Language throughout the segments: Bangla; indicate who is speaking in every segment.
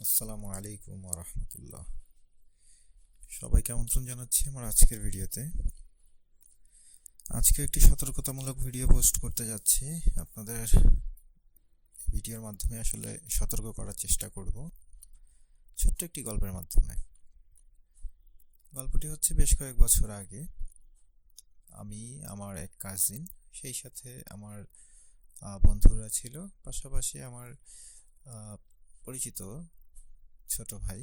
Speaker 1: আসসালামু আলাইকুম রহমতুল্লাহ। সবাইকে আমন্ত্রণ জানাচ্ছি আমার আজকের ভিডিওতে। আজকে একটি সতর্কতামূলক ভিডিও পোস্ট করতে যাচ্ছি। আপনাদের ভিডিওর মাধ্যমে আসলে সতর্ক করার চেষ্টা করব ছোট্ট একটি গল্পের মাধ্যমে। গল্পটি হচ্ছে বেশ কয়েক বছর আগে আমি, আমার এক কাজিন, সেই সাথে আমার বন্ধুরা ছিল, পাশাপাশি আমার পরিচিত ছোট ভাই,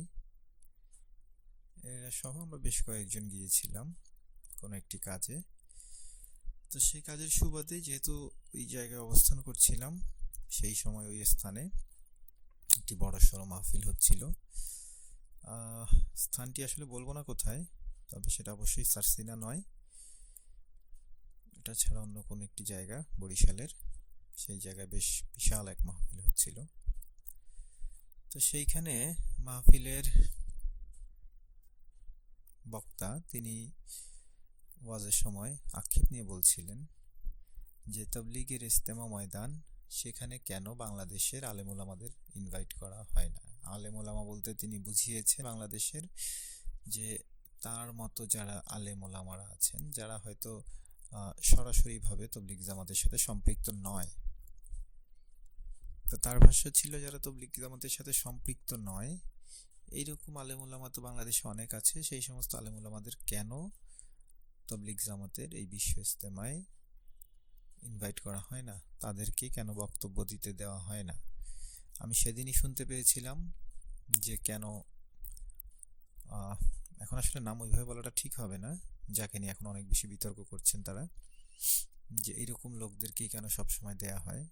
Speaker 1: এরা সহ আমরা বেশ কয়েকজন গিয়েছিলাম কোনো একটি কাজে। তো সেই কাজের সুবাদে যেহেতু ওই জায়গায় অবস্থান করছিলাম, সেই সময় ওই স্থানে একটি বড়সড় মাহফিল হচ্ছিল। স্থানটি আসলে বলবো না কোথায়, তবে সেটা অবশ্যই সারসিনা নয়, এটা ছাড়া অন্য কোনো একটি জায়গা বরিশালের। সেই জায়গায় বেশ বিশাল এক মাহফিল হচ্ছিল। তো সেইখানে মাহফিলের বক্তা তিনি ওয়াজের সময় আক্ষেপ নিয়ে বলছিলেন যে তাবলীগের ইজতেমা ময়দান, সেখানে কেন বাংলাদেশের আলেম ওলামাদের ইনভাইট করা হয় না। আলেম ওলামা বলতে তিনি বুঝিয়েছে বাংলাদেশের যে তার মতো যারা আলেম ওলামারা আছেন, যারা হয়তো সরাসরিভাবে তবলিগ জামাতের সাথে সম্পৃক্ত নয়। তো তার ভাষ্য ছিল যারা তবলিগ জামাতের সাথে সম্পৃক্ত নয়, এইরকম আলেম ওলামা তো বাংলাদেশে অনেক আছে, সেই সমস্ত আলেম ওলামাদের কেন তবলিগ জামাতের এই বিশ্ব ইজতেমায় ইনভাইট করা হয় না, তাদেরকে কেন বক্তব্য দিতে দেওয়া হয় না। আমি সেদিনই শুনতে পেয়েছিলাম যে কেন, এখন আসলে নাম ওইভাবে বলাটা ঠিক হবে না, যাকে নিয়ে এখন অনেক বেশি বিতর্ক করছেন তারা, যে এইরকম লোকদেরকেই কেন সবসময় দেয়া হয়।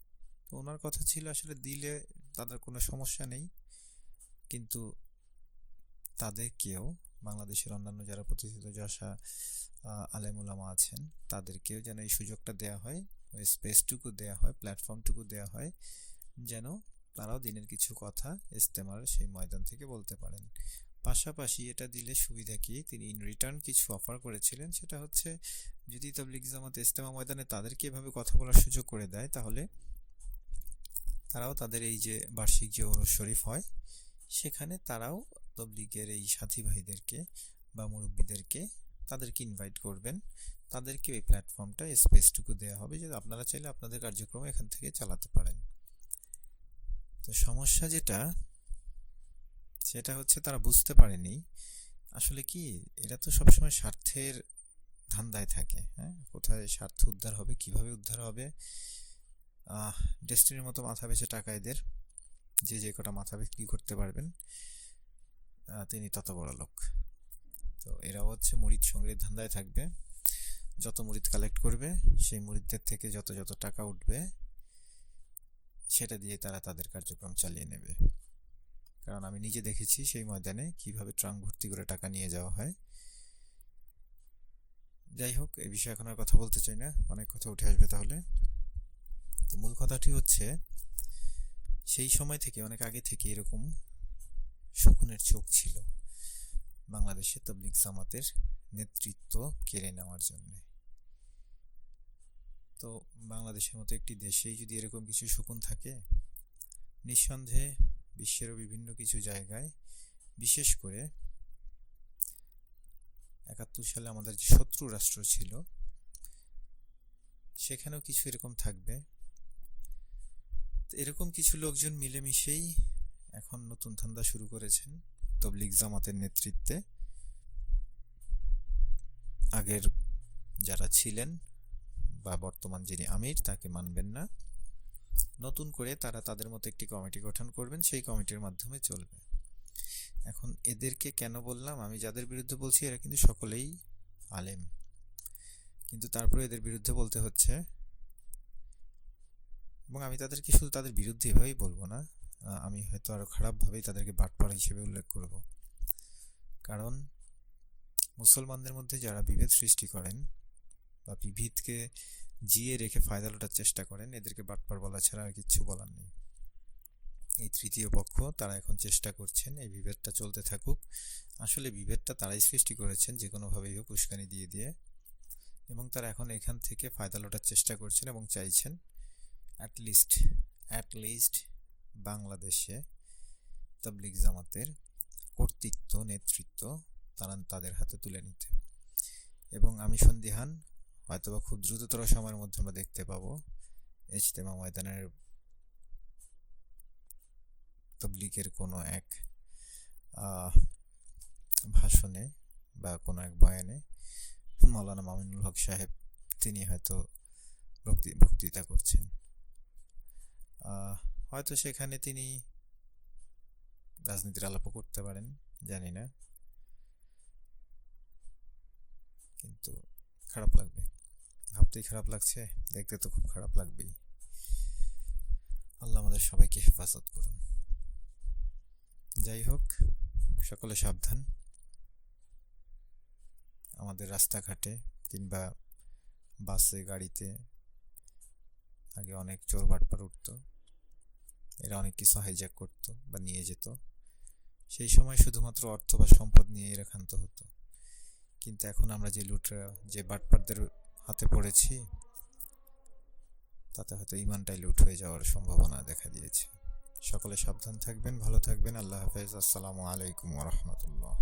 Speaker 1: তো ওনার কথা ছিল আসলে দিলে তাদের কোনো সমস্যা নেই, কিন্তু তাদেরকেও, বাংলাদেশের অন্যান্য যারা প্রথিতযশা আলেম ওলামা আছেন, তাদেরকেও যেন এই সুযোগটা দেয়া হয়, ওই স্পেসটুকু দেয়া হয়, প্ল্যাটফর্মটুকু দেয়া হয়, যেন তারাও দিনের কিছু কথা ইজতেমার সেই ময়দান থেকে বলতে পারেন। পাশাপাশি এটা দিলে সুবিধা কি, তিনি ইন রিটার্ন কিছু অফার করেছিলেন, সেটা হচ্ছে যদি তাবলিগ জামাত ইজতেমা ময়দানে তাদেরকে এভাবে কথা বলার সুযোগ করে দেয়, তাহলে তারাও তাদের এই যে বার্ষিক যে ওরস শরীফ হয়, সেখানে তারাও তবলিগের এই সাথী ভাইদেরকে বা মুরব্বীদেরকে তাদেরকে ইনভাইট করবেন, তাদেরকে ওই প্ল্যাটফর্মটা স্পেসটুকু দেওয়া হবে যে আপনারা চাইলে আপনাদের কার্যক্রম এখান থেকে চালাতে পারেন। তো সমস্যা যেটা, সেটা হচ্ছে তারা বুঝতে পারেনি আসলে কি, এরা তো সবসময় স্বার্থের ধান্দায় থাকে। হ্যাঁ, কোথায় স্বার্থ উদ্ধার হবে, কিভাবে উদ্ধার হবে, ডেস্টিনির মতো মাথা বেছে টাকা এদের, যে যে কটা মাথা বিক্রি করতে পারবেন তিনি তত বড় লোক। তো এরাও হচ্ছে মুরিদ সংগ্রহের ধান্দায় থাকবে, যত মুরিদ কালেক্ট করবে সেই মুরিদদের থেকে যত যত টাকা উঠবে সেটা দিয়ে তারা তাদের কার্যক্রম চালিয়ে নেবে। কারণ আমি নিজে দেখেছি সেই ময়দানে কিভাবে ট্রাঙ্ক ভর্তি করে টাকা নিয়ে যাওয়া হয়। যাই হোক, এই বিষয়ে এখন আর কথা বলতে চাই না, অনেক কথা উঠে আসবে তাহলে। তো মূল কথাটি হচ্ছে, সেই সময় থেকে, অনেক আগে থেকে এরকম শকুনের চোখ ছিল বাংলাদেশে তাবলিগ জামাতের নেতৃত্ব কেড়ে নেওয়ার জন্য। তো বাংলাদেশের মতো একটি দেশেই যদি এরকম কিছু শকুন থাকে, নিঃসন্দেহে বিশ্বেরও বিভিন্ন কিছু জায়গায়, বিশেষ করে 71 সালে আমাদের যে শত্রু রাষ্ট্র ছিল, সেখানেও কিছু এরকম থাকবে। এরকম কিছু লোকজন মিলেমিশেই এখন নতুন ধান্দা শুরু করেছেন তবলিগ জামাতের নেতৃত্বে। আগের যারা ছিলেন বা বর্তমান যিনি আমির, তাকে মানবেন না, নতুন করে তারা তাদের মতো একটি কমিটি গঠন করবেন, সেই কমিটির মাধ্যমে চলবে। এখন এদেরকে কেন বললাম, আমি যাদের বিরুদ্ধে বলছি এরা কিন্তু সকলেই আলেম, কিন্তু তারপরে এদের বিরুদ্ধে বলতে হচ্ছে। এবং আমি তাদেরকে শুধু তাদের বিরুদ্ধে এভাবেই বলবো না, আমি হয়তো আরো খারাপভাবেই তাদেরকে বাটপাড়া হিসেবে উল্লেখ করব। কারণ মুসলমানদের মধ্যে যারা বিভেদ সৃষ্টি করেন বা বিভেদকে জিয়ে রেখে ফায়দা লোটার চেষ্টা করেন, এদেরকে বাটপার বলা ছাড়া আর কিচ্ছু বলার নেই। এই তৃতীয় পক্ষ, তারা এখন চেষ্টা করছেন এই বিভেদটা চলতে থাকুক। আসলে বিভেদটা তারাই সৃষ্টি করেছেন যে কোনোভাবেই হোক, উস্কানি দিয়ে দিয়ে, এবং তারা এখন এখান থেকে ফায়দা লোটার চেষ্টা করছেন এবং চাইছেন অ্যাটলিস্ট বাংলাদেশে তাবলিগ জামাতের কর্তৃত্ব নেতৃত্ব তাদের হাতে তুলে নিতে। এবং আমি সন্দিহান, হয়তোবা খুব দ্রুততর সময়ের মধ্যে আমরা দেখতে পাবো ইজতেমা ময়দানের তাবলিগের কোনো এক ভাষণে বা কোনো এক বয়ানে মাওলানা মামিনুল হক সাহেব তিনি হয়তো বক্তৃতা করছেন। হয়তো সেখানে তিনি রাজনীতির আলাপও করতে পারেন, জানি না, কিন্তু খারাপ লাগবে, ভাবতেই খারাপ লাগছে, দেখতে তো খুব খারাপ লাগবেই। আল্লাহ আমাদের সবাইকে হেফাজত করুন। যাই হোক, সকলে সাবধান। আমাদের রাস্তাঘাটে কিংবা বাসে গাড়িতে আগে অনেক চোর বাটপার উঠত, এরা অনেক কিছু হাইজ্যাক করত বা নিয়ে যেত। সেই সময় শুধুমাত্র অর্থ বা সম্পদ নিয়ে এরা ক্ষান্ত হতো, কিন্তু এখন আমরা যে বাটপারদের হাতে পড়েছি, তাতে হয়তো ইমানটাই লুট হয়ে যাওয়ার সম্ভাবনা দেখা দিয়েছে। সকলে সাবধান থাকবেন, ভালো থাকবেন। আল্লাহ হাফেজ। আসসালামু আলাইকুম ওয়া রাহমাতুল্লাহ।